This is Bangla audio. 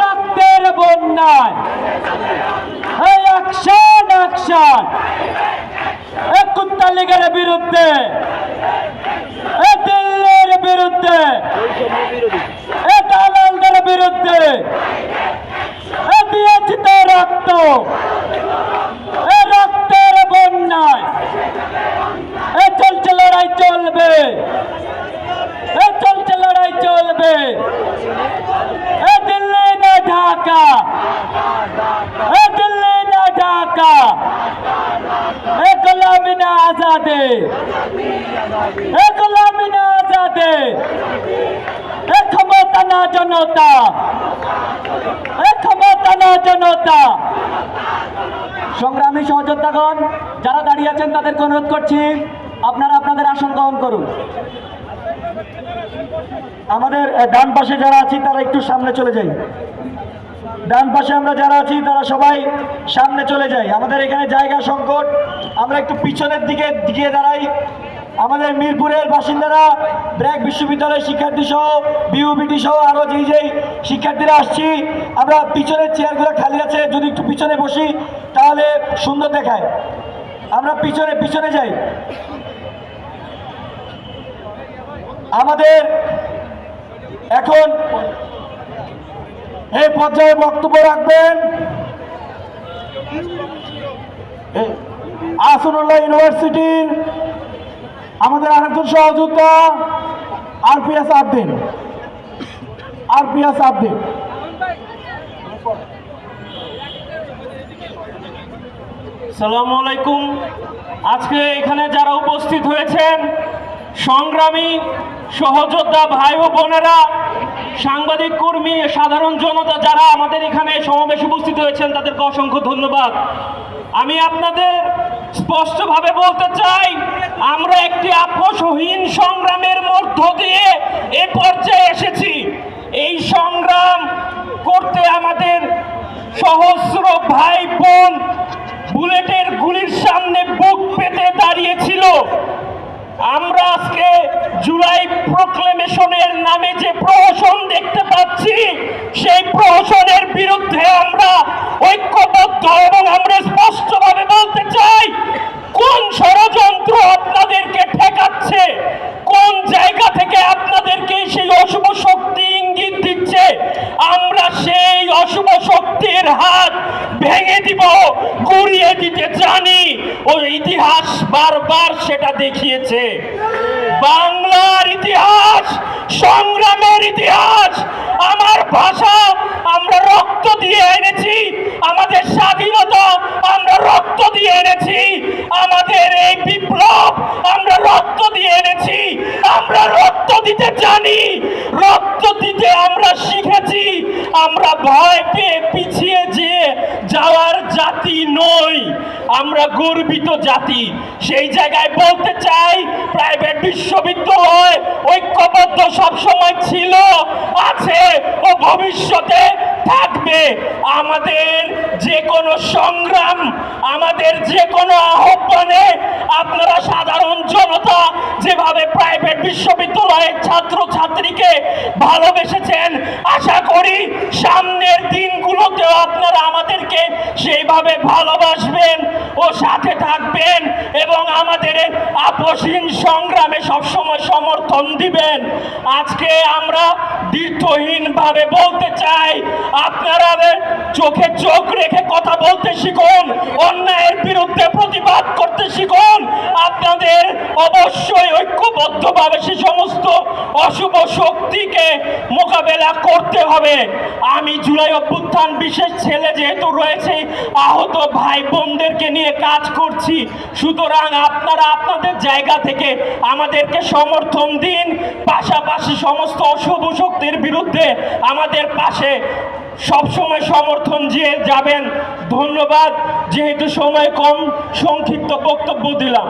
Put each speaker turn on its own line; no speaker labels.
রক্তের বন্যায় অ্যাকশন অ্যাকশন কুত্তা লীগের বিরুদ্ধে, দিল্লির বিরুদ্ধে, দালালদের বিরুদ্ধে দিয়েছি তো রক্ত, রক্তের বন্যায় চলছে লড়াই, চলবে, চলছে লড়াই, চলবে। দিল্লি না ঢাকা, দিল্লি না ঢাকা, গোলামি না আজাদে, গোলামি না আজাদে, ক্ষমতা না জনতা, ক্ষমতা না জনতা। সংগ্রামী সহযোদ্ধাগণ যারা দাঁড়িয়ে আছেন তাদেরকে অনুরোধ করছি আপনারা আপনাদের আসন গ্রহণ করুন। আমাদের ডান পাশে যারা আছি তারা একটু সামনে চলে যাই। ডান পাশে আমরা যারা আছি তারা সবাই সামনে চলে যাই। আমাদের এখানে জায়গা সংকট, আমরা একটু পিছনের দিকে দিকে দাঁড়াই। আমাদের মিরপুরের বাসিন্দারা, ব্র্যাক বিশ্ববিদ্যালয়ের শিক্ষার্থী সহ, বিউবিটি সহ আরও যেই শিক্ষার্থীরা আসছি, আমরা পিছনের চেয়ারগুলো খালি আছে, যদি একটু পিছনে বসি তাহলে সুন্দর দেখায়। আমরা পিছনে যাই। আমাদের এখন এই পর্যায়ে বক্তব্য রাখবেন আসদুল্লাহ ইউনিভার্সিটির আমাদের আরেকজন সহযোদ্ধা আরপিএস আবদিন।
আসসালামু আলাইকুম। আজকে এখানে যারা উপস্থিত হয়েছেন, সংগ্রামী সহযোদ্ধা ভাই ও বোনেরা, সাংবাদিক কর্মী, সাধারণ জনতা যারা আমাদের এখানে সমাবেশে উপস্থিত হয়েছেন, তাদেরকে অসংখ্য ধন্যবাদ। আমি আপনাদের স্পষ্টভাবে বলতে চাই, আমরা একটি আপোষহীন সংগ্রামের মধ্য দিয়ে এ পর্যায়ে এসেছি। এই সংগ্রাম করতে আমাদের সহস্র ভাই বোন বুলেটের গুলির সামনে বুক পেতে দাঁড়িয়েছিল। আমরা আজকে জুলাই প্রক্লেমেশনের নামে যে প্রহসন দেখতে পাচ্ছি, সেই প্রহসনের বিরুদ্ধে আমরা ঐক্যবদ্ধ এবং আমরা স্পষ্টভাবে বলতে চাই, কোন ষড়যন্ত্র আপনাদেরকে ঠেকাচ্ছে, কোন জায়গা থেকে আপনাদেরকে সেই অশুভ শক্তি ইঙ্গিত দিচ্ছে, আমরা সেই অশুভ শক্তির হাত ভেঙে দিব, গুড়িয়ে দিতে জানি। ওই ইতিহাস বারবার সেটা দেখিয়েছে। বাংলার ইতিহাস, সংগ্রামের ইতিহাস, আমার ভাষা আমরা রক্ত দিয়ে এনেছি, আমাদের স্বাধীনতা আমরা রক্ত দিয়ে এনেছি, আমাদের এই বিপ্লব আমরা রক্ত দিয়ে এনেছি। আমরা রক্ত দিতে জানি, রক্ত দিতে আমরা শিখেছি। আমরা ভয় পেয়ে পিছিয়ে যাওয়ার জাতি নই, আমরা গর্বিত জাতি। সেই জায়গায় বলতে চাই, প্রাইভেট বিশ্ববিদ্যালয় ঐক্যবদ্ধ সবসময় ছিল, আছে ও ভবিষ্যতে থাকবে। আমাদের যে কোনো সংগ্রাম, আমাদের যে কোনো আহ্বানে আপনারা সাধারণ জনতা যেভাবে প্রাইভেট বিশ্ববিদ্যালয়ের ছাত্র ছাত্রীকে ভালোবেসেছেন, আশা করি সামনের দিনগুলোতেও আপনারা আমাদেরকে সেইভাবে ভালোবাসবেন ও সাথে থাকবেন এবং আমাদের আপোষহীন সংগ্রামে সবসময় সমর্থন দিবেন। আজকে আমরা দ্বিধাহীনভাবে বলতে চাই, আপনারা চোখে চোখ রেখে কথা বলতে শিখুন, অন্যায়ের বিরুদ্ধে প্রতিবাদ করতে শিখুন। আপনাদের অবশ্যই ঐক্যবদ্ধভাবে সে সমস্ত অশুভ শক্তিকে মোকাবেলা করতে হবে। আমি জুলাই অভ্যুত্থান বিশেষ ছেলে যেহেতু রয়েছে, আহত ভাই বোনদেরকে নিয়ে কাজ করছি, সুতরাং আপনারা আপনাদের জায়গা থেকে আমাদেরকে সমর্থন দিন, পাশাপাশি সমস্ত অশুভ শক্তির বিরুদ্ধে আমাদের পাশে সবসময় সমর্থন দিয়ে যাবেন। ধন্যবাদ। যেহেতু সময় কম, সংক্ষিপ্ত বক্তব্য দিলাম।